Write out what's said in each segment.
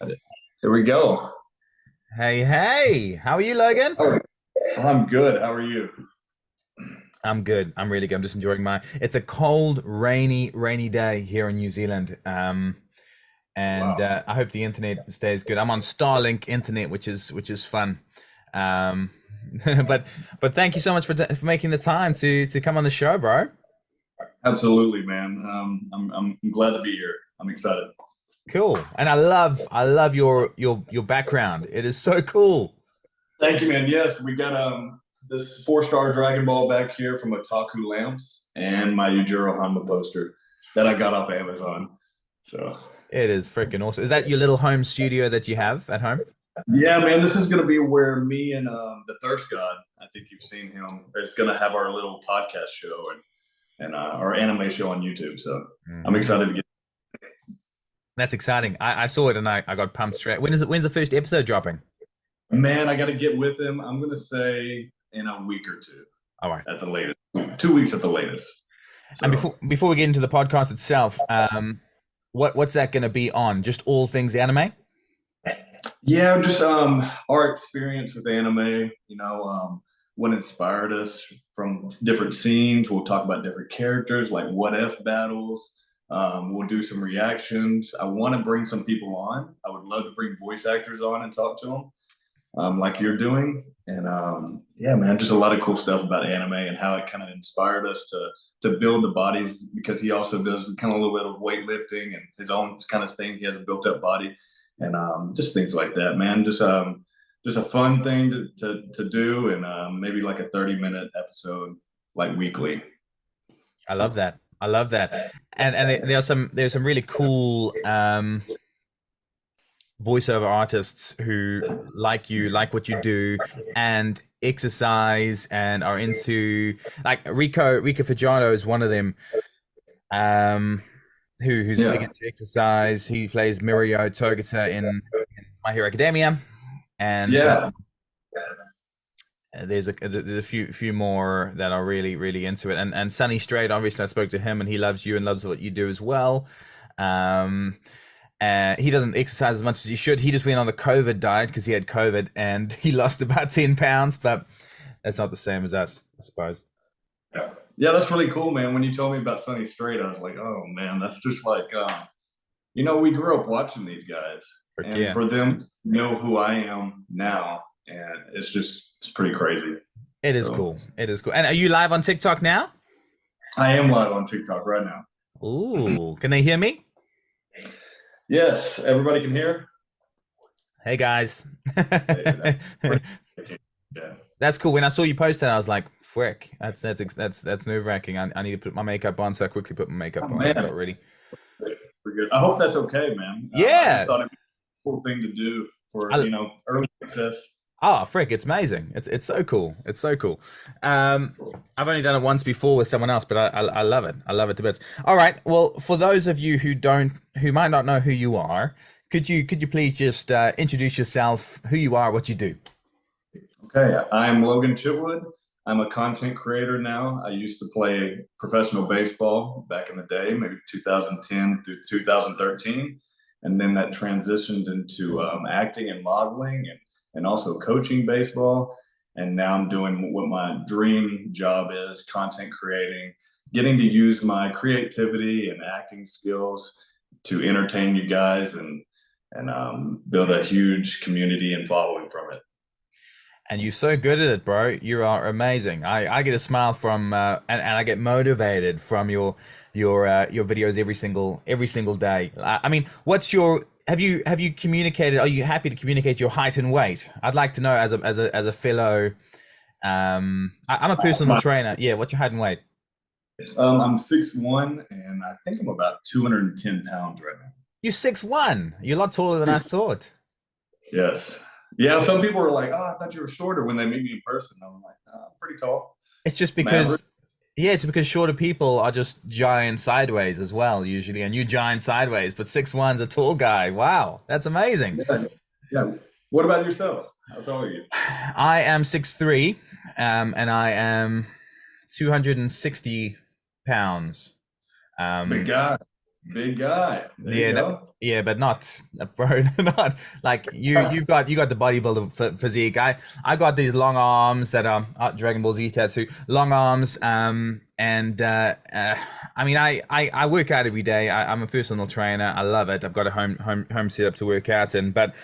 Here we go. Hey, how are you, Logan? Oh, I'm good. How are you? I'm good. I'm really good. I'm just enjoying it's a cold, rainy day here in New Zealand. And Wow. I hope the internet stays good. I'm on Starlink internet, which is fun. Um, but but thank you so much for making the time to come on the show, bro. Absolutely, man. I'm glad to be here. I'm excited. Cool. And I love your background. It is so cool. Thank you, man. Yes, we got this four-star Dragon Ball back here from Otaku Lamps and my Yujiro Hanma poster that I got off Amazon. So It is freaking awesome. Is that your little home studio that you have at home? yeah, man, this is gonna be where me and the Thirst God, I think you've seen him. It's gonna have our little podcast show and our anime show on YouTube. So I'm Mhm. excited to get. That's exciting. I saw it and I got pumped straight. When's the first episode dropping? Man, I got to get with him. I'm going to say in a week or two All right. at the latest. 2 weeks at the latest. And So, before we get into the podcast itself, what's that going to be on? Just all things anime? yeah, just our experience with anime, what inspired us from different scenes. We'll talk about different characters like what if battles. We'll do some reactions. I want to bring some people on. I would love to bring voice actors on and talk to them. Like you're doing. And yeah, man, just a lot of cool stuff about anime and how it kind of inspired us to build the bodies because he also does kind of a little bit of weightlifting and his own kind of thing. He has a built up body and just things like that, man. Just a fun thing to do and maybe like a 30-minute episode like weekly. I love that. I love that. And there's some really cool voiceover artists who like you, like what you do, and exercise and are into like Rico Fajardo is one of them. Um, who's big Yeah. into exercise. He plays Mirio Togata in My Hero Academia, and Yeah. there's a few more that are really into it. And Sunny Straight, obviously, I spoke to him, and he loves you and loves what you do as well. Um, he doesn't exercise as much as he should. He just went on the COVID diet because he had COVID and he lost about 10 pounds, but that's not the same as us, I suppose. Yeah. Yeah, that's really cool, man. When you told me about Sunny Straight, I was like, oh man, that's just like we grew up watching these guys, Frick and yeah. for them to know who I am now, and it's pretty crazy. It is So cool. It is cool. And are you live on TikTok now? I am live on TikTok right now. Ooh, can they hear me? Yes, everybody can hear. Hey guys. Hey, yeah. That's cool. When I saw you post that, I was like, frick, that's nerve wracking. I need to put my makeup on, so I quickly put my makeup Oh on and man, got ready. we're good. I hope that's okay, man. I just Yeah. thought it'd be a cool thing to do for I, early access. oh, frick, it's amazing. It's so cool. It's so cool. Um, I've only done it once before with someone else, but I love it. I love it to bits. All right. Well, for those of you who might not know who you are, could you please just introduce yourself, who you are, what you do? Okay, I'm Logan Chitwood. I'm a content creator now. I used to play professional baseball back in the day, maybe 2010 through 2013. And then that transitioned into acting and modeling and also coaching baseball. And now I'm doing what my dream job is content creating, getting to use my creativity and acting skills to entertain you guys and build a huge community and following from it. And you're so good at it, bro. You are amazing. I get a smile from and I get motivated from your videos every single day. I mean, what's your have you communicated? Are you happy to communicate your height and weight? I'd like to know as a fellow. I'm a personal My trainer. Yeah, what's your height and weight? I'm 6'1", and I think I'm about 210 pounds right now. You're 6'1". You're a lot taller than I thought. Yes. Yeah, some people are like, oh, I thought you were shorter when they meet me in person. I'm like, I'm pretty tall. It's just I'm average. because, yeah, it's because shorter people are just giant sideways as well, usually, and you giant sideways, but 6'1's a tall guy. Wow, that's amazing. Yeah. Yeah. What about yourself? How tall are you? I am 6'3", and I am 260 pounds. Big Um, guy. big guy. There you Yeah, go. yeah, but not, bro, not like you. You got the bodybuilder physique. I got these long arms that are Dragon Ball Z tattoo, long arms. And I mean, I work out every day. I'm a personal trainer. I love it. I've got a home setup to work out in. But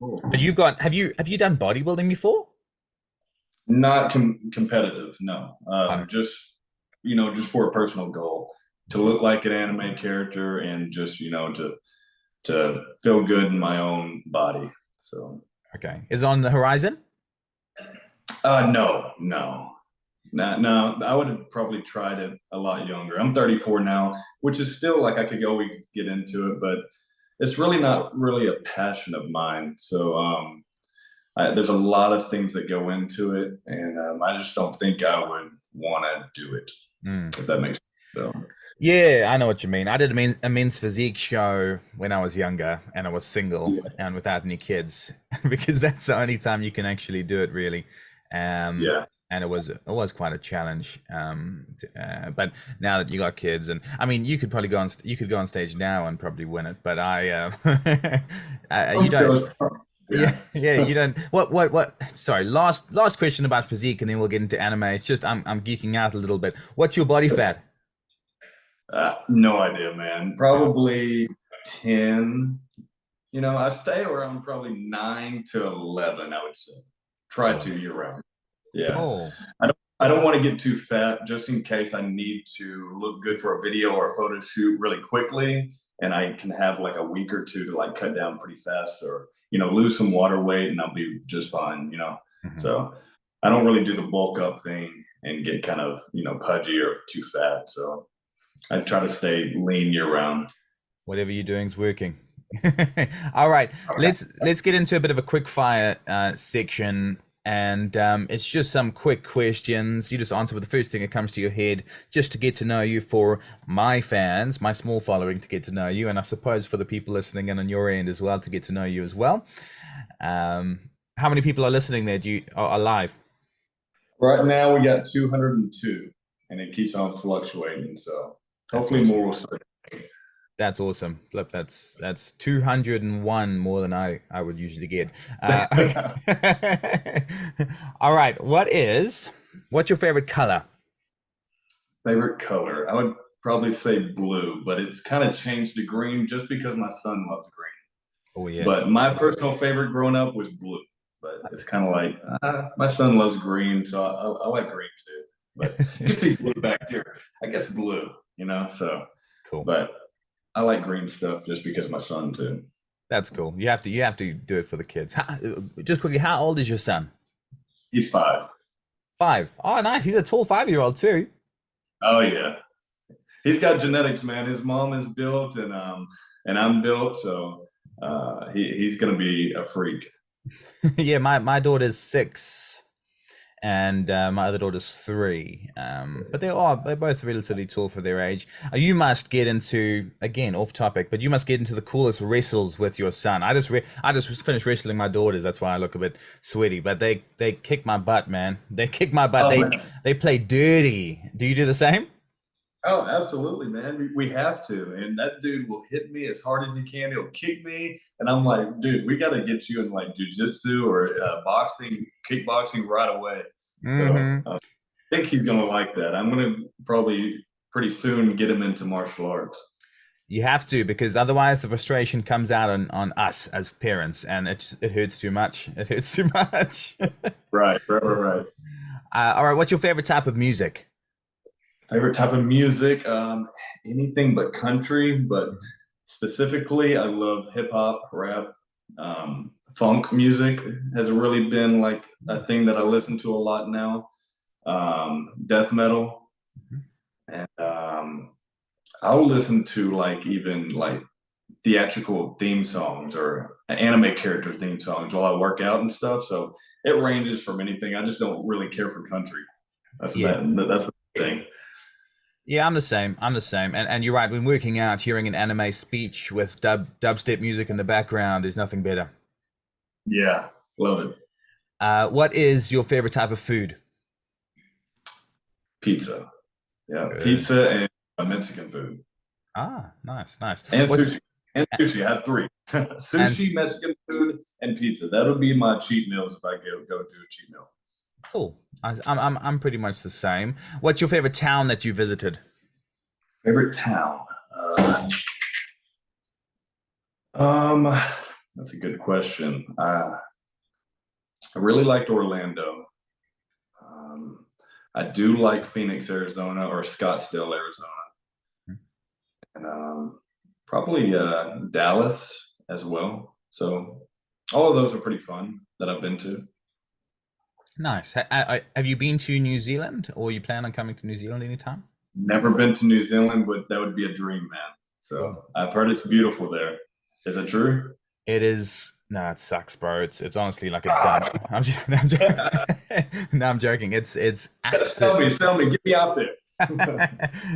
Cool. have you done bodybuilding before? Not competitive, no. Oh, Just just for a personal goal to look like an anime character and just to feel good in my own body. So, okay. Is it on the horizon? no, no, no. I would have probably tried it a lot younger. I'm 34 now, which is still like I could always get into it, but it's really not really a passion of mine. So, there's a lot of things that go into it, and I just don't think I would want to do it, Mm. if that makes sense. So, Yeah, I know what you mean. I did a men's physique show when I was younger and I was single yeah, and without any kids because that's the only time you can actually do it really. Um, yeah. and it was quite a challenge. But now that you got kids, and I mean, you could probably you could go on stage now and probably win it, but you Some don't. shows, Yeah, yeah. yeah, you don't. What? Sorry, last question about physique, and then we'll get into anime. It's just I'm geeking out a little bit. What's your body fat? No idea, man. Probably 10. I stay around probably 9 to 11, I would say. Try Cool. to year round. Yeah. Cool. I don't want to get too fat just in case I need to look good for a video or a photo shoot really quickly. And I can have like a week or two to like cut down pretty fast or, lose some water weight and I'll be just fine. Mhm. So I don't really do the bulk up thing and get kind of, pudgy or too fat. So I try to stay lean year round. Whatever you're doing is working. All right, let's get into a bit of a quick fire section, and it's just some quick questions. You just answer with the first thing that comes to your head, just to get to know you. For my fans, my small following, to get to know you, and I suppose for the people listening in on your end as well, to get to know you as well. Um, how many people are listening there? Do you are live? Right now we got 202 and it keeps on fluctuating. So That's hopefully awesome. more will start. That's awesome. Flip, that's 201 more than I would usually get. Okay. All right. What's your favorite color? Favorite color? I would probably say blue, but it's kind of changed to green just because my son loves green. Oh yeah. But my personal favorite growing up was blue. But it's kind of like my son loves green, so I like green too. But you see blue back here. I guess blue. So, Cool. but I like green stuff just because my son too. That's cool. You have to do it for the kids. Just quickly, how old is your son? He's 5. 5. Oh, nice. He's a tall 5-year-old too. Oh yeah. He's got genetics, man. His mom is built, and I'm built, so he's gonna be a freak. Yeah, my daughter's 6 and my other daughter's 3. But they're both relatively tall for their age. You must get into, again off topic, but you must get into the coolest wrestles with your son. I just finished wrestling my daughters. That's why I look a bit sweaty. But they kick my butt, man. They kick my butt. Oh They man. they play dirty. Do you do the same? Oh, absolutely, man. We have to, and that dude will hit me as hard as he can. He'll kick me, and I'm like, dude, we got to get you in like jujitsu or boxing, kickboxing right away. So Hmm. I think he's gonna like that. I'm gonna probably pretty soon get him into martial arts. You have to, because otherwise the frustration comes out on us as parents, and it hurts too much. It hurts too much. Right, right, right, right. All right, what's your favorite type of music? Favorite type of music? Anything but country, but specifically, I love hip hop, rap, funk music has really been like a thing that I listen to a lot now. Death metal, and I'll listen to like even like theatrical theme songs or anime character theme songs while I work out and stuff. So it ranges from anything. I just don't really care for country. Yeah. That's the thing. Yeah, I'm the same. I'm the same. And you're right, when working out, hearing an anime speech with dubstep music in the background, there's nothing better. Yeah, love it. What is your favorite type of food? Pizza. Yeah, Good. pizza and Mexican food. Ah, nice, nice. And What's sushi. And sushi. I have three. and Sushi, Mexican food, and pizza. That would be my cheat meals if I go do a cheat meal. cool. I'm pretty much the same. What's your favorite town that you visited? Favorite town? Uh, um, that's a good question. I really liked Orlando. Um, I do like Phoenix, Arizona, or Scottsdale, Arizona, and probably Dallas as well. So all of those are pretty fun that I've been to. Nice. Have you been to New Zealand, or you plan on coming to New Zealand anytime? Never been to New Zealand, but that would be a dream, man. Cool. So I've heard it's beautiful there. Is it true? It is. No, it sucks, bro. It's honestly like a Ah, dump. No, I'm joking. It's absolutely. sell me, get me out there.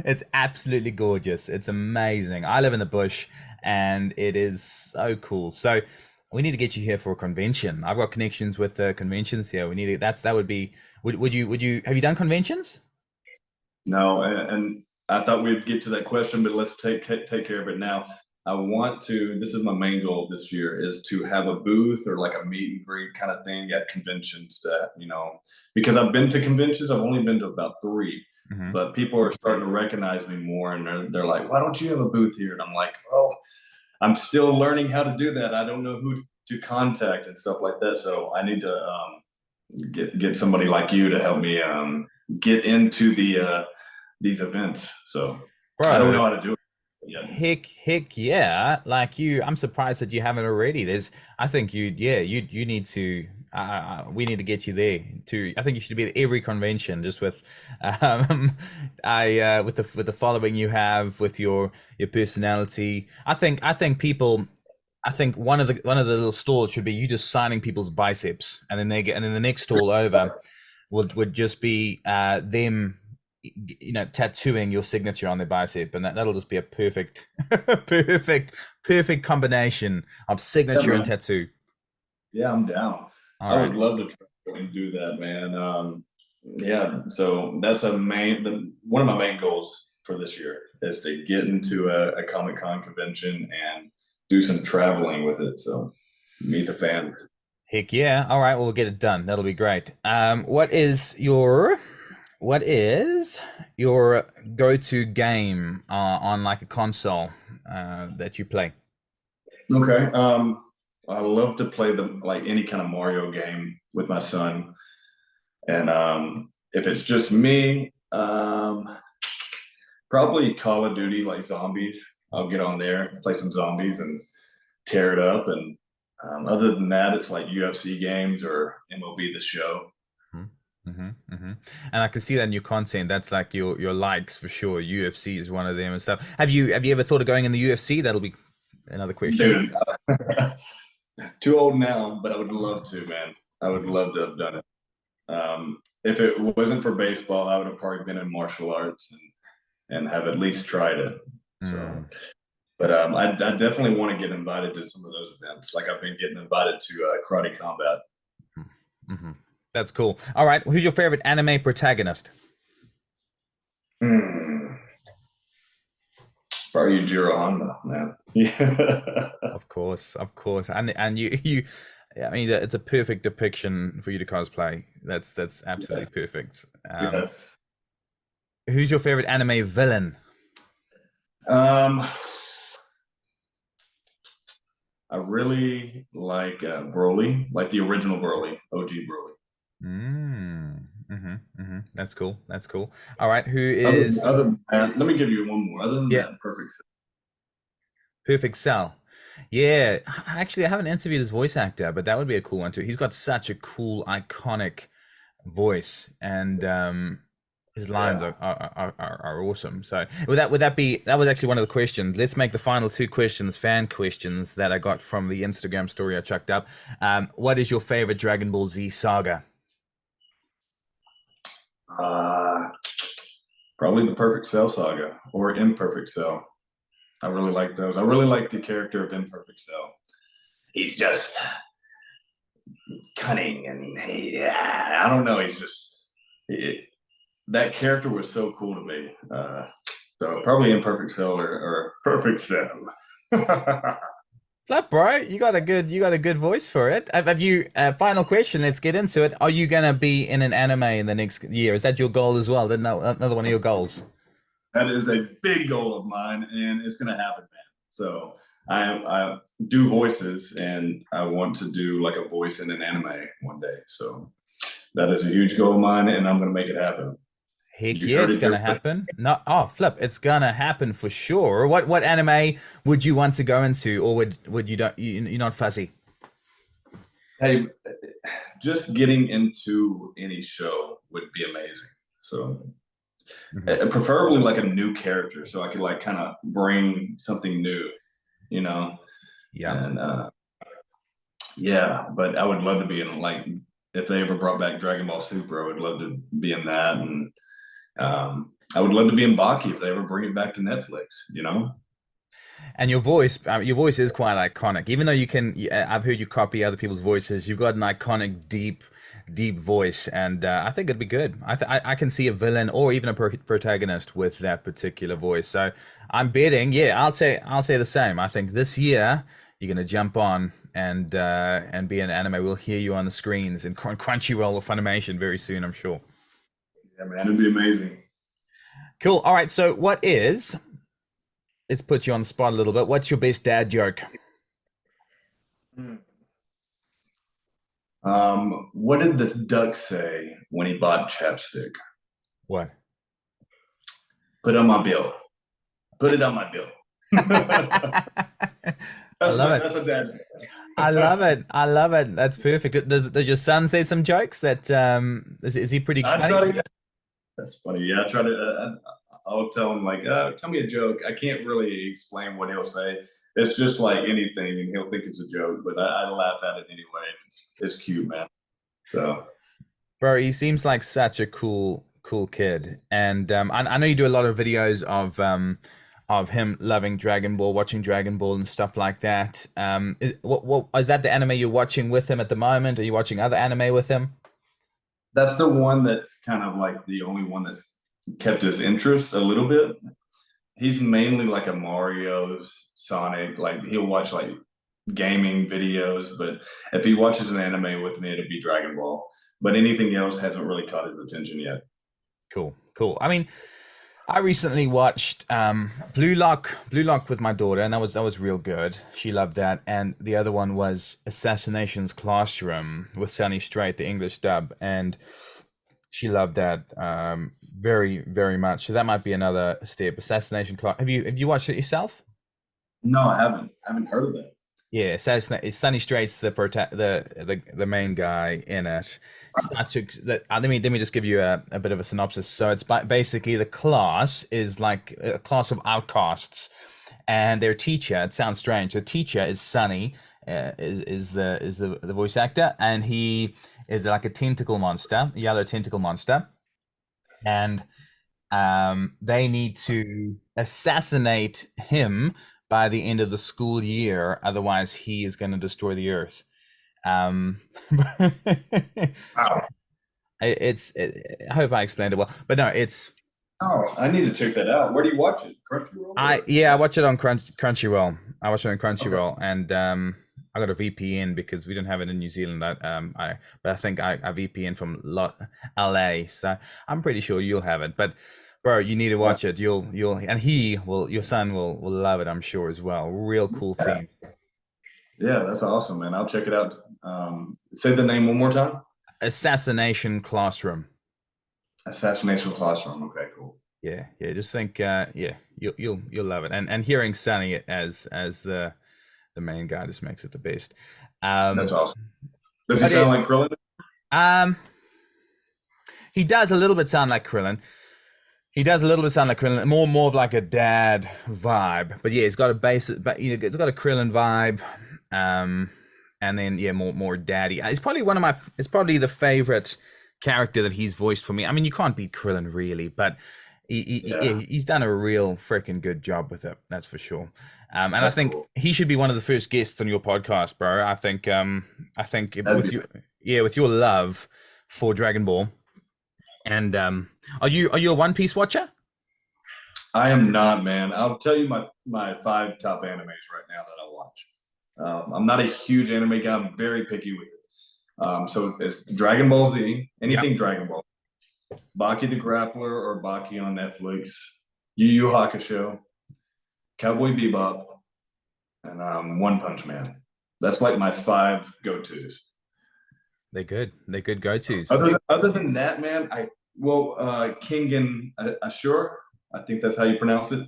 It's absolutely gorgeous. It's amazing. I live in the bush and it is so cool. So we need to get you here for a convention. I've got connections with the conventions here. We need to, that would be would you have you done conventions? No, and I thought we'd get to that question, but let's take care of it now. I want to. This is my main goal this year is to have a booth or like a meet and greet kind of thing at conventions that because I've been to conventions. I've only been to about three, Hmm. but people are starting to recognize me more, and they're like, "Why don't you have a booth here?" And I'm like, "Oh, I'm still learning how to do that. I don't know who to contact and stuff like that. So I need to get somebody like you to help me get into these events. So I don't Bro, know how to do it yet. heck yeah. Like you, I'm surprised that you haven't already. I think you need to, we need to get you there too. I think you should be at every convention just um, with the following you have, with your personality. I think one of the little stalls should be you just signing people's biceps, and then the next stall over would just be them, tattooing your signature on their bicep, and that'll just be a perfect perfect combination of Yeah, signature and man. tattoo. Yeah, I'm down. All I right. would love to try and do that, man. Yeah, so that's one of my main goals for this year is to get into a Comic Con convention and do some traveling with it. So meet the fans. Heck yeah. All right, well, we'll get it done. That'll be great. What is your go-to game on like a console that you play? Okay. I love to play the like any kind of Mario game with my son. And if it's just me, probably Call of Duty like zombies. I'll get on there, play some zombies and tear it up. And other than that, it's like UFC games or MLB The Show. Mm-hmm, hmm. And I can see that in your content. That's like your likes for sure. UFC is one of them and stuff. Have you ever thought of going in the UFC? That'll be another question. Dude, too old now, but I would love to, man. I would love to have done it. If it wasn't for baseball, I would have probably been in martial arts and have at least tried it. So, Mm, but I definitely want to get invited to some of those events. Like I've been getting invited to karate combat. mm-hmm. That's cool. All right, who's your favorite anime protagonist? Hmm. Probably Jiro Honda, man. Yeah. Of course, and you. I mean, it's a perfect depiction for you to cosplay. That's absolutely Yes. perfect. Yes. Who's your favorite anime villain? Um, I really like Broly, like the original Broly, OG Broly. That's cool. That's cool. All right, who Other, is other than that, let me give you one more. Other than yeah, that, perfect. Perfect Cell? Yeah, actually, I haven't interviewed his voice actor, but that would be a cool one too. He's got such a cool, iconic voice, and his lines Yeah. are awesome. So, would that be that was actually one of the questions. Let's make the final two questions fan questions that I got from the Instagram story I chucked up. What is your favorite Dragon Ball Z saga? Uh, Probably the Perfect Cell saga or Imperfect Cell. I really like those. I really like the character of Imperfect Cell. He's just cunning and I don't know. He's just it, that character was so cool to me. So probably Imperfect Cell or Perfect Cell. Flip, bro, you got a good voice for it. Have you? Final question. Let's get into it. Are you gonna be in an anime in the next year? Is that your goal as well? Another one of your goals? That is a big goal of mine, and it's gonna happen, man. So I do voices, and I want to do like a voice in an anime one day. So that is a huge goal of mine, and I'm gonna make it happen. Heck You yeah, heard it's it here. gonna happen. No, oh, flip, it's gonna happen for sure. What anime would you want to go into, or would you don't you're not fuzzy? Hey, just getting into any show would be amazing. So Hmm. preferably like a new character, so I could like kind of bring something new, you know. Yeah. And yeah, but I would love to be in like if they ever brought back Dragon Ball Super, I would love to be in that, and I would love to be in Baki if they ever bring it back to Netflix, you know. And your voice is quite iconic. Even though you can, I've heard you copy other people's voices. You've got an iconic, deep voice, and I think it'd be good. I can see a villain or even a protagonist with that particular voice. So I'm betting, yeah, I'll say the same. I think this year you're gonna jump on and be an anime. We'll hear you on the screens in Crunchyroll or Funimation very soon, I'm sure. Yeah, man, it'd be amazing. Cool. All right. So what is? Let's put you on the spot a little bit. What's your best dad joke? Hmm. What did the duck say when he bought chapstick? What? Put on my bill. Put it on my bill. I love it. That's a dad. I love it. I love it. That's perfect. Does your son say some jokes that is he pretty I funny? try to. That's funny. Yeah, I try to. I'll tell him like, tell me a joke. I can't really explain what he'll say. It's just like anything, and he'll think it's a joke, but I laugh at it anyway. It's cute, man. So Bro, he seems like such a cool kid. And I know you do a lot of videos of him loving Dragon Ball, watching Dragon Ball and stuff like that. What is that the anime you're watching with him at the moment? Are you watching other anime with him? that's the one that's kind of like the only one that's kept his interest a little bit. He's mainly like a Mario's, Sonic. Like he'll watch like gaming videos, but if he watches an anime with me, it'll be Dragon Ball. But anything else hasn't really caught his attention yet. Cool. I mean, I recently watched Blue Lock with my daughter, and that was real good. She loved that. And the other one was Assassination's Classroom with Sunny Strait, the English dub, and she loved that very much. So that might be another step. Assassination Class. Have you watched it yourself? No, I haven't. I haven't heard of that. Yeah, Sunny Straight's the main guy in it. Such a, let me just give you a bit of a synopsis. So it's basically the class is like a class of outcasts, and their teacher. It sounds strange. The teacher is Sunny, the voice actor, and he is like a tentacle monster, a yellow tentacle monster, and they need to assassinate him by the end of the school year. Otherwise, he is going to destroy the earth. Um, Wow. I hope I explained it well, but no, it's Oh, I need to check that out. Where do you watch it? Crunchyroll or I watch it on Crunchyroll. I watch it on okay? Crunchyroll, and I got a VPN because we don't have it in New Zealand. But I think I VPN from LA, so I'm pretty sure you'll have it. But bro, you need to Yeah, watch it. And he will. Your son will love it, I'm sure as well. Real cool yeah, theme. yeah. That's awesome, man. I'll check it out. Say the name one more time. Assassination Classroom. Assassination Classroom. Okay, cool. Yeah. Just think, yeah, you'll love it. And hearing Sunny as the main guy just makes it the best. That's Um, awesome. Does he but it, sound like Krillin? um, he does a little bit sound like Krillin. He does a little bit sound like Krillin, more of like a dad vibe. But yeah, he's got a base, but it's got a Krillin vibe. Um, and then yeah, more daddy. It's probably it's probably the favorite character that he's voiced for me. I mean, you can't beat Krillin really, but Yeah, he's done a real freaking good job with it. That's for sure. And I that's think cool. he should be one of the first guests on your podcast, bro. I think That'd with be you, yeah, with your love for Dragon Ball, and are you a One Piece watcher? I am not, man. I'll tell you my five top animes right now that I watch. I'm not a huge anime guy. I'm very picky with it. So it's Dragon Ball Z, Yep. anything Dragon Ball, Baki the Grappler or Baki on Netflix, Yu Yu Hakusho, Cowboy Bebop, and One Punch Man. That's like my five go-tos. They're good. They're good go-tos. Other than that, man, King and Ashur, I think that's how you pronounce it.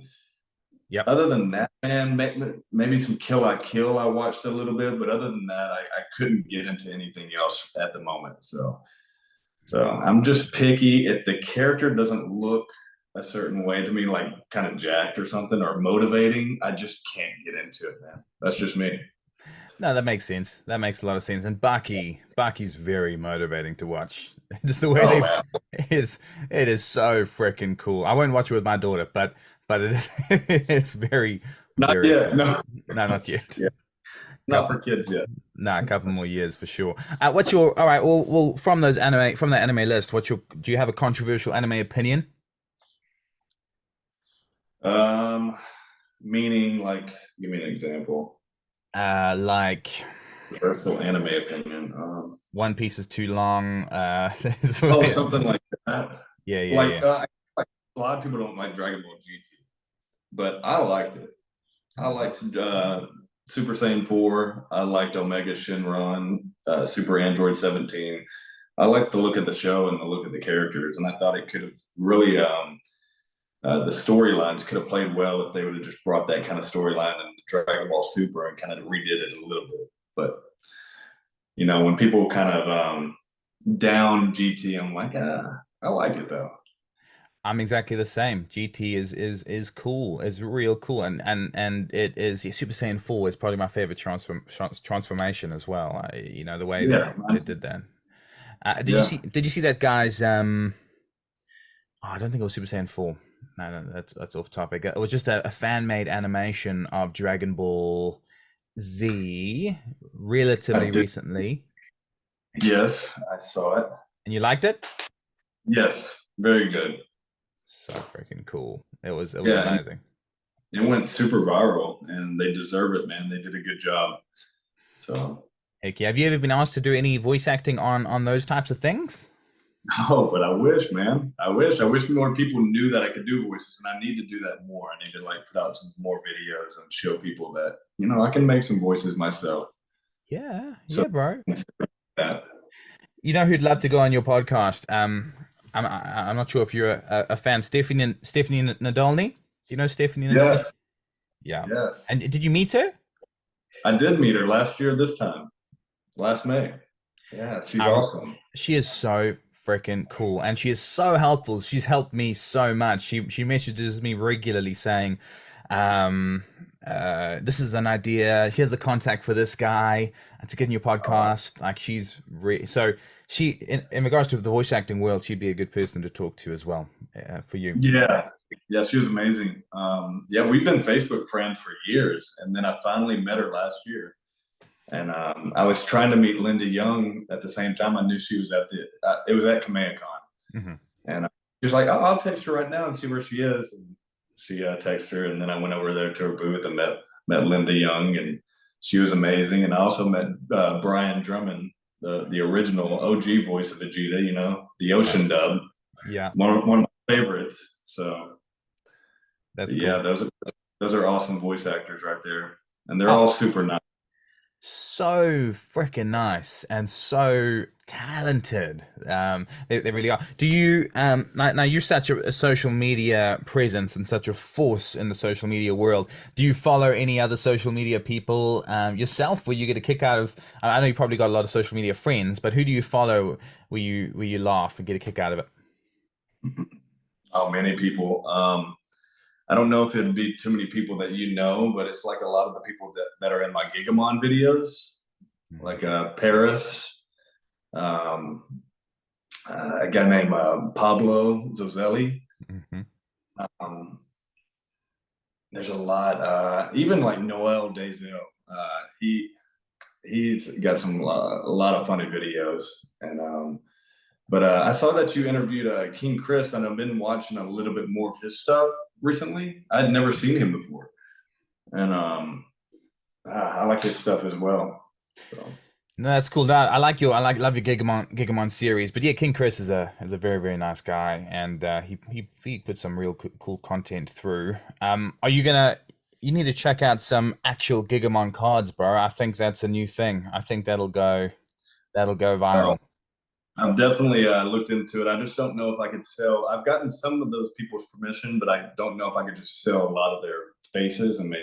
Yep. Other than that, man, maybe some Kill I Kill I watched a little bit, but other than that, I couldn't get into anything else at the moment. So I'm just picky. If the character doesn't look a certain way to me, like kind of jacked or something or motivating, I just can't get into it, man. That's just me. No, that makes sense. That makes a lot of sense. And Baki's very motivating to watch. Just the way Oh they man, is it is so freaking cool. I won't watch it with my daughter, but it is it's very, not very yet. cool. No, No, not yet. yeah, not Couple, for kids yet. nah, a couple more years for sure. What's your all right? Well, from the anime list, do you have a controversial anime opinion? Um, Meaning like, give me an example. Like Universal anime opinion. One Piece is too long. Oh, something like that. Yeah, yeah, Like, yeah. a lot of people don't like Dragon Ball GT, but I liked it. I liked Super Saiyan 4. I liked Omega Shenron, Super Android 17. I liked the look of the show and the look of the characters, and I thought it could have really the storylines could have played well if they would have just brought that kind of storyline into Dragon Ball Super and kind of redid it a little bit. But when people kind of down GT, I'm like, I like it though. I'm exactly the same. GT is cool. It's real cool, and it is yeah, Super Saiyan 4 is probably my favorite transformation as well. The way Yeah, they did that. yeah. Did you see that guy's oh, I don't think it was Super Saiyan 4. No, no, that's off topic. It was just a fan made animation of Dragon Ball Z I relatively did. recently, Yes, I saw it. and you liked it. Yes, very good. So freaking cool. It was Yeah, and amazing. it went super viral, and they deserve it, man. They did a good job. So, Heck yeah. Have you ever been asked to do any voice acting on those types of things? oh, but I wish, man. I wish more people knew that I could do voices, and I need to do that more. I need to like put out some more videos and show people that I can make some voices myself. Yeah, So yeah, bro. that, You know who'd love to go on your podcast? I'm not sure if you're a fan. Stephanie Nadolny. Do you know Stephanie Nadolny? yes, Yeah. yes. And did you meet her? I did meet her last year, this time, last May. Yeah, she's Um, awesome. she is so freaking cool, and she is so helpful. She's helped me so much. She messages me regularly saying, um, "This is an idea. Here's the contact for this guy to get in your Uh, podcast." Like so she in regards to the voice acting world, she'd be a good person to talk to as well for you. yeah, yeah, she was amazing. Yeah, we've been Facebook friends for years, and then I finally met her last year. And I was trying to meet Linda Young at the same time. I knew she was at it was at CommandCon. Hmm. And she was like, "Oh, I'll text her right now and see where she is." And she texted her, and then I went over there to her booth and met Linda Young, and she was amazing. And I also met Brian Drummond, the original OG voice of Vegeta, the Yeah, Ocean dub, yeah, one of my favorites. So that's yeah, cool. those are awesome voice actors right there, and they're Oh, all super nice. so freaking nice and so talented. They really are. Do you now you're such a social media presence and such a force in the social media world. Do you follow any other social media people yourself where you get a kick out of? I know you probably got a lot of social media friends, but who do you follow where you laugh and get a kick out of it? Oh, many people. I don't know if it'd be too many people that but it's like a lot of the people that are in my Gigamon videos, like Paris, um, a guy named Pablo Zozelli. Mm-hmm. Um, there's a lot, even like Noel Dezel. He's got a lot of funny videos, and But I saw that you interviewed King Chris, and I've been watching a little bit more of his stuff recently. I'd never seen him before, and I like his stuff as well. So. No, that's cool. No, love your Gigamon series. But yeah, King Chris is a very very nice guy, and he put some real cool content through. Are you gonna? You need to check out some actual Gigamon cards, bro. I think that's a new thing. I think that'll go Oh, viral. I've definitely looked into it. I just don't know if I could sell. I've gotten some of those people's permission, but I don't know if I could just sell a lot of their faces and make,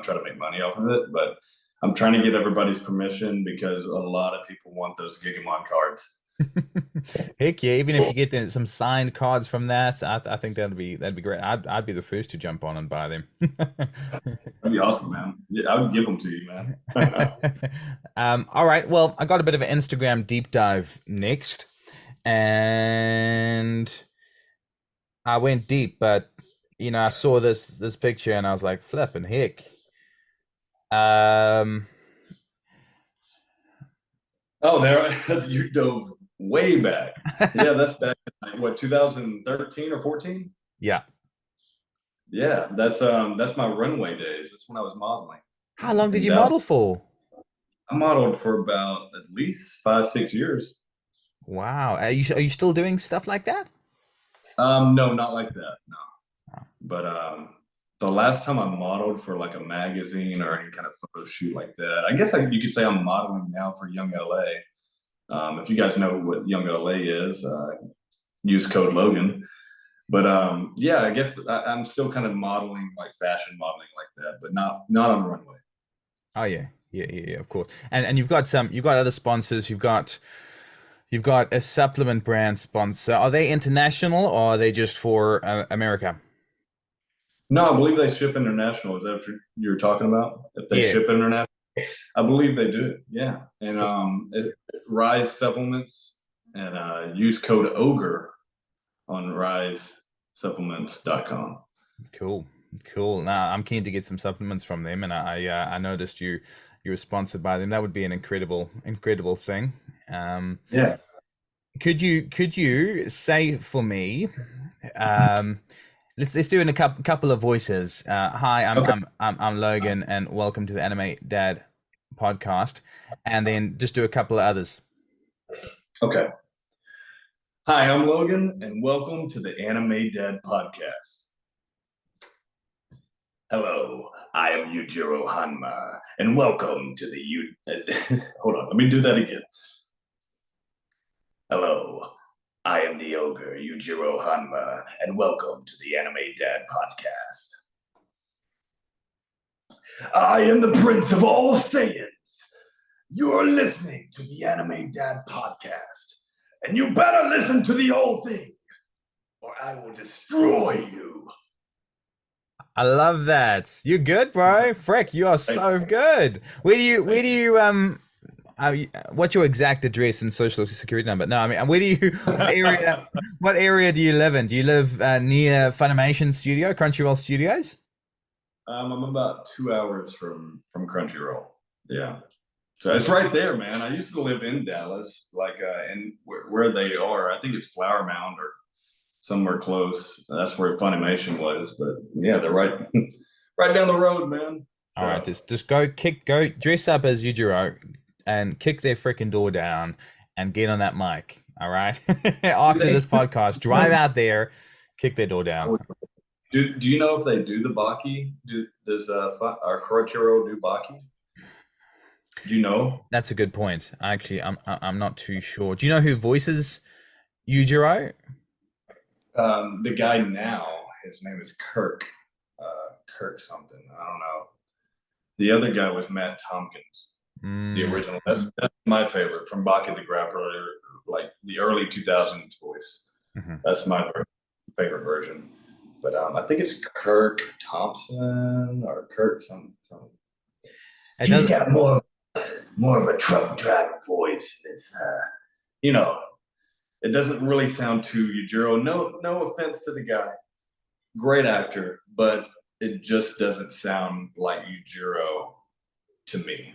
try to make money off of it. But I'm trying to get everybody's permission because a lot of people want those Gigamon cards. Heck yeah! Even if you get some signed cards from that, I think that'd be great. I'd be the first to jump on and buy them. That'd be awesome, man. Yeah, I would give them to you, man. All right. Well, I got a bit of an Instagram deep dive next, and I went deep, but I saw this picture and I was like, flipping heck. Um, Oh, there you dove way back. Yeah, that's back in like, what 2013 or 14? yeah. Yeah, that's my runway days. That's when I was modeling. How long did In you Dallas. model for? I modeled for about at least 5, 6 years. Wow. Are you still doing stuff like that? No, not like that. No, but the last time I modeled for like a magazine or any kind of photo shoot like that, I guess you could say I'm modeling now for Young LA. If you guys know what Young LA is, use code Logan. But yeah, I guess I'm still kind of modeling like fashion modeling like that, but not on runway. Oh yeah. Yeah, of course. And you've got other sponsors. You've got a supplement brand sponsor. Are they international or are they just for America? No, I believe they ship international. Is that what you're talking about? If they Yeah. ship international, I believe they do. Yeah, and Cool. Rise supplements and use code Ogre on risesupplements.com. Cool. Cool. Now I'm keen to get some supplements from them, and I noticed you were sponsored by them. That would be an incredible thing. Um, Yeah. could you say for me? Um, let's do in a couple of voices. Hi, Okay. I'm Logan, and welcome to the Anime Dad podcast. And then just do a couple of others. Okay. Hi, I'm Logan, and welcome to the Anime Dad podcast. Hello, I am Yujiro Hanma, and welcome to the Hold on, let me do that again. Hello, I am the ogre Yujiro Hanma, and welcome to the Anime Dad podcast. I am the Prince of all Saiyans. You're listening to the Anime Dad podcast, and you better listen to the whole thing, or I will destroy you. I love that. You're good, bro. Frick, you are so good. Where do you what's your exact address and social security number? No, I mean, where do you what area do you live in? Do you live near Funimation Studio, Crunchyroll Studios? I'm about 2 hours from Crunchyroll. Yeah, so it's right there, man. I used to live in Dallas, like and where they are. I think it's Flower Mound or somewhere close. That's where Funimation was. But yeah, they're right right down the road, man. All right, So just go dress up as Yujiro and kick their freaking door down and get on that mic. All right. After this podcast, drive out there, kick their door down. do you know if they do the Baki? Does our Crunchyroll do Baki? Do you know? That's a good point. Actually, I'm not too sure. Do you know who voices Yujiro? The guy now, his name is Kirk. Kirk something. I don't know. The other guy was Matt Tompkins, the Mm, original. That's my favorite from Baki the Grappler, like the early 2000s voice. mhm. That's my favorite version. But I think it's Kirk Thompson or Kirk something. It He's does. got more of a truck driver voice. It's you know, it doesn't really sound too Yujiro. No offense to the guy, great actor, but it just doesn't sound like Yujiro to me.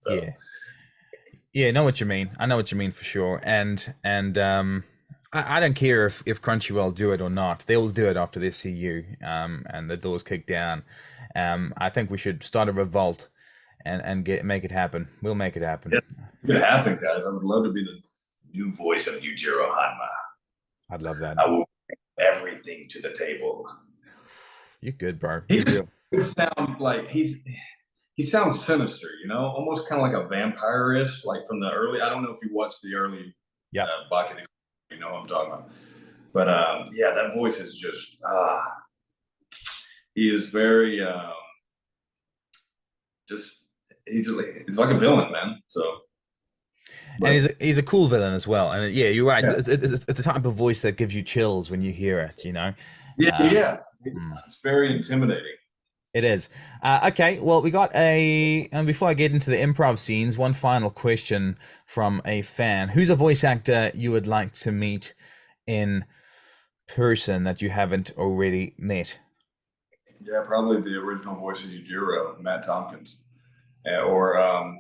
So Yeah. Yeah, I know what you mean. I know what you mean for sure. I don't care if Crunchyroll do it or not. They will do it after they see you. And the doors kicked down. I think we should start a revolt and get make it happen. We'll make it happen. Yeah, it could happen, guys. I would love to be the new voice of Yujiro Hanma. I'd love that. I will bring everything to the table. You're good, bro. He You're just real. would sound like he sounds sinister, almost kind of like a vampire-ish, like from the early. I don't know if you watched the early Yep. Baki, you know what I'm talking about. But yeah, that voice is just he is very just he's like a villain, man. So, And but he's a cool villain as well. And yeah, you're right. yeah, It's a type of voice that gives you chills when you hear it. yeah, Um, yeah, mm. it's very intimidating. It is. Okay, well, we got and before I get into the improv scenes, one final question from a fan. Who's a voice actor you would like to meet in person that you haven't already met? Yeah, probably the original voice of Yujiro, Matt Tompkins, or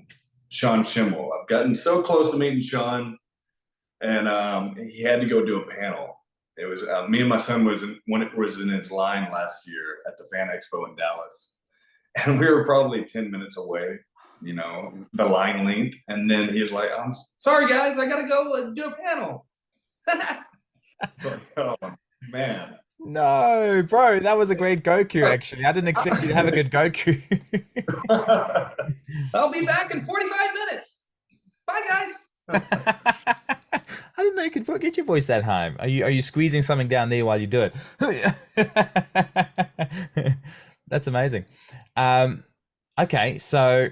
Sean Schimmel. I've gotten so close to meeting Sean, and he had to go do a panel. It was me and my son when it was in his line last year at the Fan Expo in Dallas, and we were probably 10 minutes away, the line length. And then he was like, "I'm sorry, guys, I gotta go do a panel." Like, oh man. No, bro, that was a great Goku, actually. I didn't expect you to have a good Goku. I'll be back in 45 minutes. Bye, guys. I didn't know you could get your voice that high. Are you squeezing something down there while you do it? That's amazing. Okay, so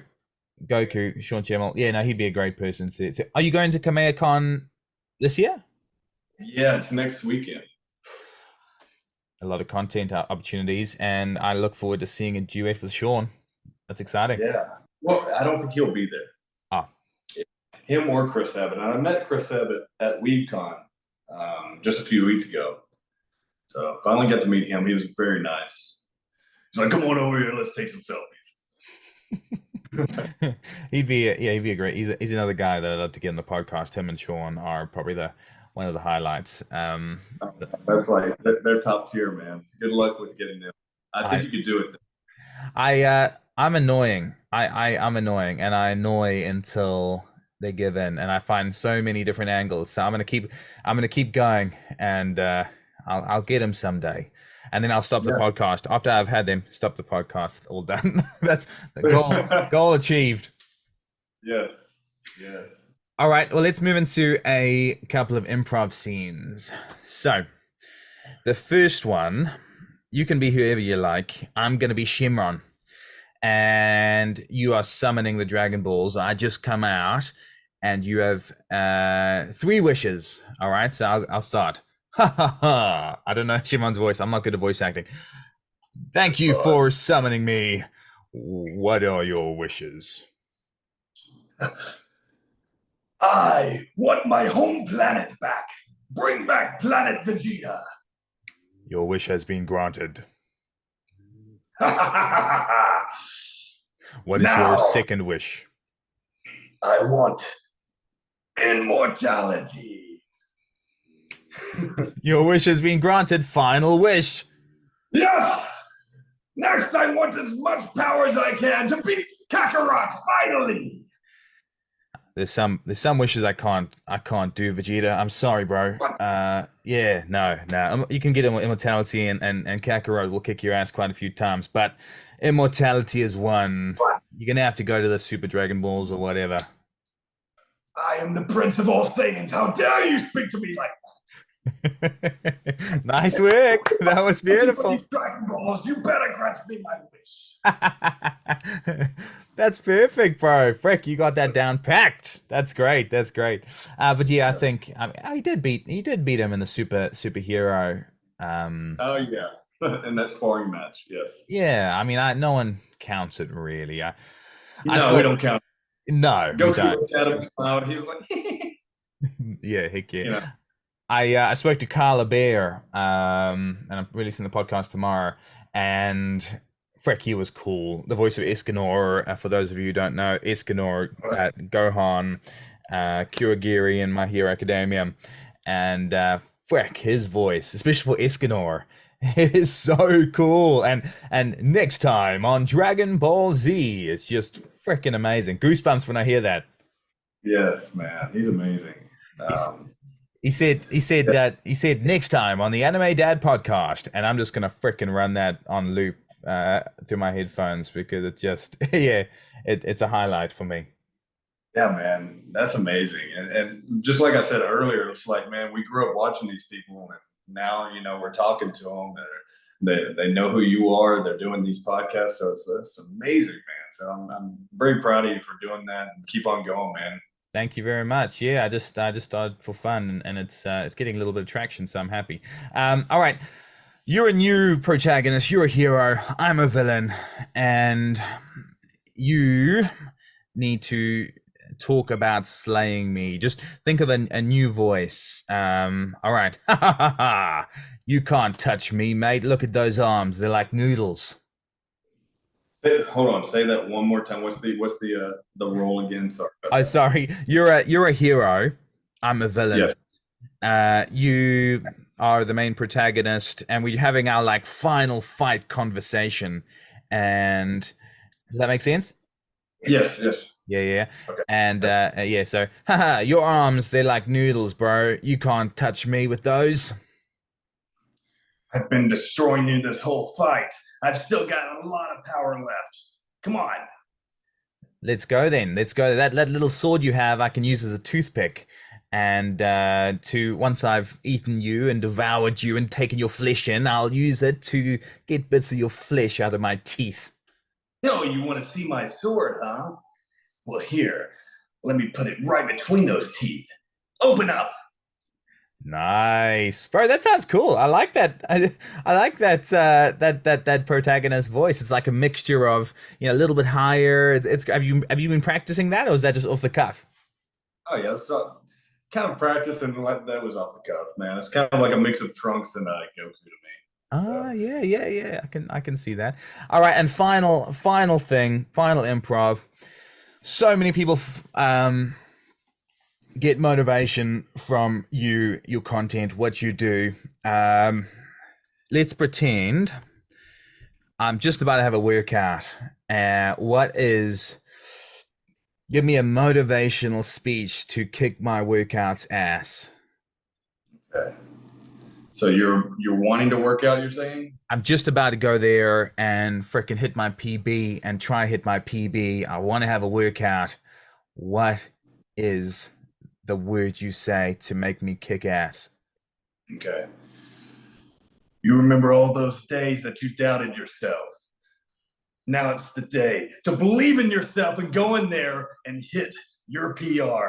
Goku, Sean Chemmel. Yeah, no, he'd be a great person to. Are you going to KamehaCon this year? Yeah, it's next weekend. A lot of content opportunities, and I look forward to seeing a duet with Sean. That's exciting. Yeah. Well, I don't think he'll be there. Ah, Him or Chris Abbott. And I met Chris Abbott at WeebCon just a few weeks ago. So finally got to meet him. He was very nice. He's like, "Come on over here, let's take some selfies." he'd be a great. He's another guy that I'd love to get on the podcast. Him and Sean are probably the one of the highlights. That's like they're top tier, man. Good luck with getting them. I think you could do it. I'm annoying. I'm annoying, and I annoy until they give in, and I find so many different angles. So I'm gonna keep going, and I'll get him someday, and then I'll stop the podcast after I've had them. Stop the podcast. All done. That's the goal achieved. Yes. Yes. All right. Well, let's move into a couple of improv scenes. So, the first one, you can be whoever you like. I'm gonna be Shimron, and you are summoning the Dragon Balls. I just come out, and you have 3 wishes. All right, so I'll start. Ha ha ha! I don't know Shimon's voice. I'm not good at voice acting. Thank you for summoning me. What are your wishes? I want my home planet back. Bring back planet Vegeta. Your wish has been granted. What is Now, your second wish? I want immortality. Your wish has been granted. Final wish. Yes! Next, I want as much power as I can to beat Kakarot finally. There's some wishes I can't do, Vegeta. I'm sorry, bro. Yeah, no. You can get immortality, and Kakarot will kick your ass quite a few times, but immortality is one. What? You're gonna have to go to the Super Dragon Balls or whatever. I am the Prince of all Saiyans. How dare you speak to me like that? Nice work. That was beautiful. These Dragon Balls, you better grant me my wish. That's perfect, bro. Frick, you got that down packed. That's great. But yeah, I think he did beat him in the superhero. Oh yeah, in that sparring match, yes. Yeah, I mean, no one counts it really. No, we don't count. No, we Goku don't. looked at him, smiled. He was like, Yeah, heck yeah. you know. I spoke to Carla Bear, and I'm releasing the podcast tomorrow, and frick, he was cool. The voice of Escanor, for those of you who don't know, Escanor, Gohan, Kurogiri in My Hero Academia, and frick, his voice, especially for Escanor, it is so cool. And next time on Dragon Ball Z, it's just freaking amazing. Goosebumps when I hear that. Yes, man, he's amazing. He's, Um, he said yeah, that he said next time on the Anime Dad podcast, and I'm just gonna freaking run that on loop through my headphones because it just yeah, it's a highlight for me. yeah, man, that's amazing. And just like I said earlier, it's like, man, we grew up watching these people, and now we're talking to them. They know who you are. They're doing these podcasts, so it's amazing, man. So I'm very proud of you for doing that, and keep on going, man. Thank you very much. Yeah, I just started for fun, and it's getting a little bit of traction, so I'm happy. All right, you're a new protagonist. You're a hero. I'm a villain, and you need to talk about slaying me. Just think of a new voice. All right. You can't touch me, mate. Look at those arms. They're like noodles. Hold on, say that one more time. What's the role again? Sorry about Oh, that. sorry. You're a hero. I'm a villain. Yes, You are the main protagonist, and we're having our like final fight conversation. And does that make sense? yes, yes. Yeah, yeah. Okay. And yeah, so haha, your arms, they're like noodles, bro. You can't touch me with those. I've been destroying you this whole fight. I've still got a lot of power left. Come on. Let's go then. Let's go. That little sword you have, I can use as a toothpick. And to once I've eaten you and devoured you and taken your flesh in, I'll use it to get bits of your flesh out of my teeth. No, you want to see my sword, huh? Well, here, let me put it right between those teeth. Open up. Nice, bro. That sounds cool. I like that. I like that. That protagonist voice. It's like a mixture of a little bit higher. It's have you been practicing that, or is that just off the cuff? Oh yeah, so kind of practice and like that was off the cuff, man. It's kind of like a mix of Trunks and Goku to me. Ah, So yeah, yeah, yeah. I can see that. All right, and final thing, final improv. So many people get motivation from your content, what you do. Let's pretend I'm just about to have a workout. What is? Give me a motivational speech to kick my workout's ass. okay. So you're wanting to work out, you're saying? I'm just about to go there and freaking hit my PB and try hit my PB. I want to have a workout. What is the word you say to make me kick ass? Okay. You remember all those days that you doubted yourself. Now it's the day to believe in yourself and go in there and hit your PR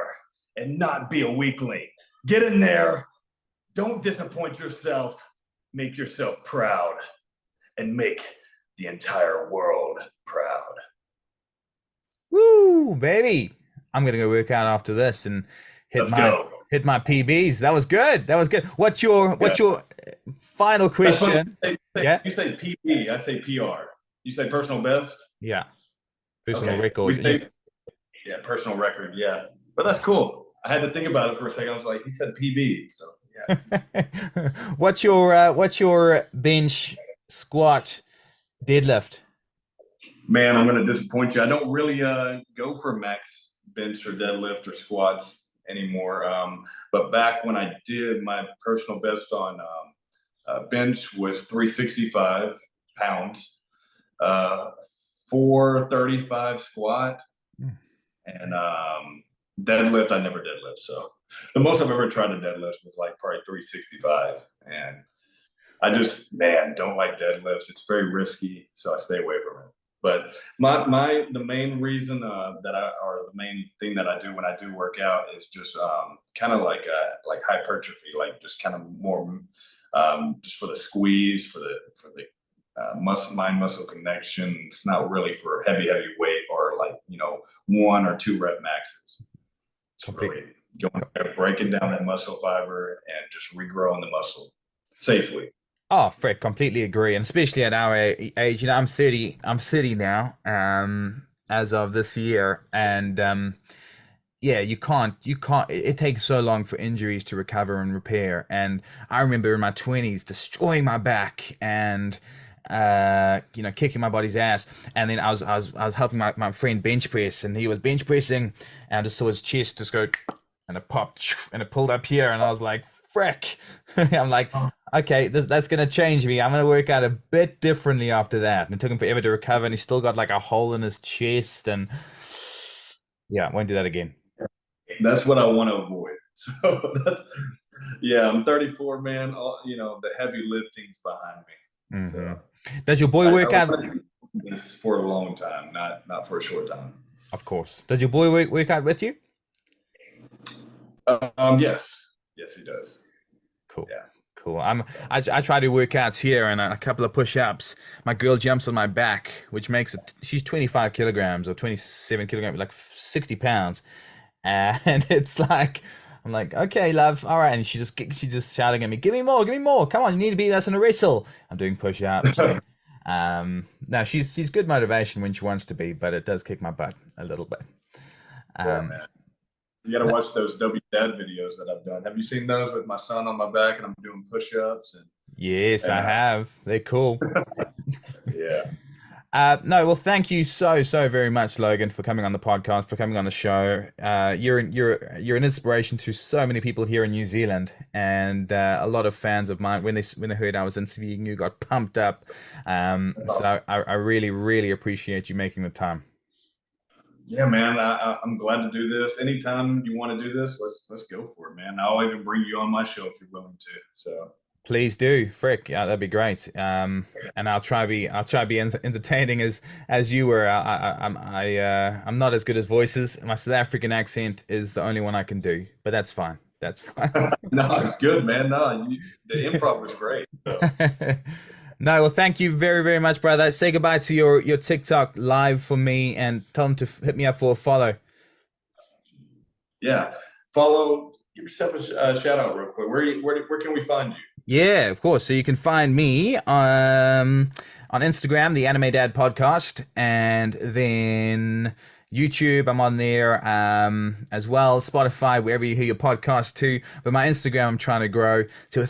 and not be a weakling. Get in there. Don't disappoint yourself. Make yourself proud and make the entire world proud. Woo, baby! I'm gonna go work out after this and hit Let's my go. hit my PBs. That was good. That was good. What's your final That's funny. question? Yeah, You say PB, I say PR. You say personal best? yeah. Personal Okay. We record. say, yeah, personal record. Yeah. But that's cool. I had to think about it for a second. I was like, he said PB. So, yeah. What's your bench, squat, deadlift? Man, I'm going to disappoint you. I don't really go for max bench or deadlift or squats anymore. But back when I did, my personal best on bench was 365 pounds, uh, 435 squat, Hmm. and deadlift. I never deadlift. So the most I've ever tried to deadlift was like probably 365. And I just, man, don't like deadlifts. It's very risky. So I stay away from it. But the main reason or the main thing that I do when I do work out is just kind of like hypertrophy, like just kind of more just for the squeeze, for the muscle mind muscle connection. It's not really for heavy weight or like 1 or 2 rep maxes. It's Complete. really going there, breaking down that muscle fiber and just regrowing the muscle safely. Oh, Fred, completely agree, and especially at our age. I'm 30. I'm 30 now. As of this year, and yeah, you can't it takes so long for injuries to recover and repair. And I remember in my 20s destroying my back and kicking my body's ass. And then I was helping my friend bench press, and he was bench pressing, and I just saw his chest just go, and it popped and it pulled up here, and I was like, frick. I'm like, okay, that's gonna change me. I'm gonna work out a bit differently after that. And it took him forever to recover, and he still got like a hole in his chest, and yeah, won't do that again. That's what I want to avoid. So that's, yeah, I'm 34, man. The heavy lifting's behind me. Hmm. So Does your boy I work out? want to do this for a long time, not for a short time. Of course. Does your boy work out with you? Yes, yes, he does. Cool. Yeah. Cool. I try to work out here and a couple of push-ups. My girl jumps on my back, which makes it, she's 25 kilograms or 27 kilograms, like 60 pounds. And it's like, I'm like, okay, love, all right. And she's just shouting at me, give me more, give me more. Come on, you need to beat us in a wrestle. I'm doing push-ups. And, no, she's good motivation when she wants to be, but it does kick my butt a little bit. Yeah, Um, man. You got to watch those W Dad videos that I've done. Have you seen those with my son on my back and I'm doing push-ups yes, I and have. They're cool. yeah. No, well, thank you so very much, Logan, for coming on the podcast, for coming on the show. You're an inspiration to so many people here in New Zealand, and a lot of fans of mine when they heard I was interviewing you got pumped up. So I really appreciate you making the time. Yeah, man. I'm glad to do this. Anytime you want to do this, let's go for it, man. I'll even bring you on my show if you're willing to. So Please do, frick, yeah, that'd be great. And I'll try to be entertaining as you were. I'm not as good as voices. My South African accent is the only one I can do, but that's fine. That's fine. no, it's good, man. No, the improv was great. So No, well, thank you very much, brother. Say goodbye to your TikTok live for me, and tell them to hit me up for a follow. yeah, follow. Give yourself a shout out real quick. Where can we find you? Yeah, of course. So you can find me on Instagram, the Anime Dad Podcast, and then YouTube. I'm on there as well. Spotify, wherever you hear your podcast too. But my Instagram, I'm trying to grow to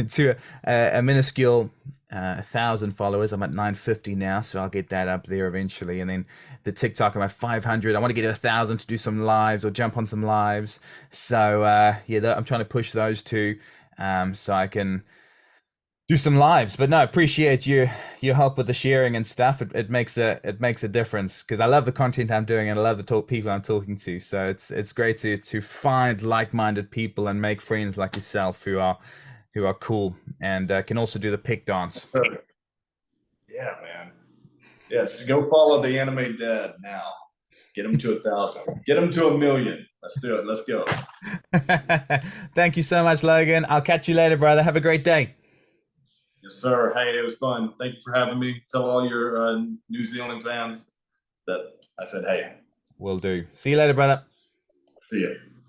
to a minuscule 1,000 followers. I'm at 950 now, so I'll get that up there eventually. And then the TikTok, I'm at 500. I want to get 1,000 to do some lives or jump on some lives. So yeah, I'm trying to push those two, so I can do some lives. But no, appreciate your help with the sharing and stuff. It makes a difference because I love the content I'm doing and I love the people I'm talking to. So it's great to find like-minded people and make friends like yourself who are cool and can also do the pick dance. Yeah, man. Yes, go follow the Anime Dad now. Get him to 1,000. Get him to 1,000,000. Let's do it. Let's go. Thank you so much, Logan. I'll catch you later, brother. Have a great day. Yes, sir. Hey, it was fun. Thank you for having me. Tell all your New Zealand fans that I said, hey, Will do. See you later, brother. see you.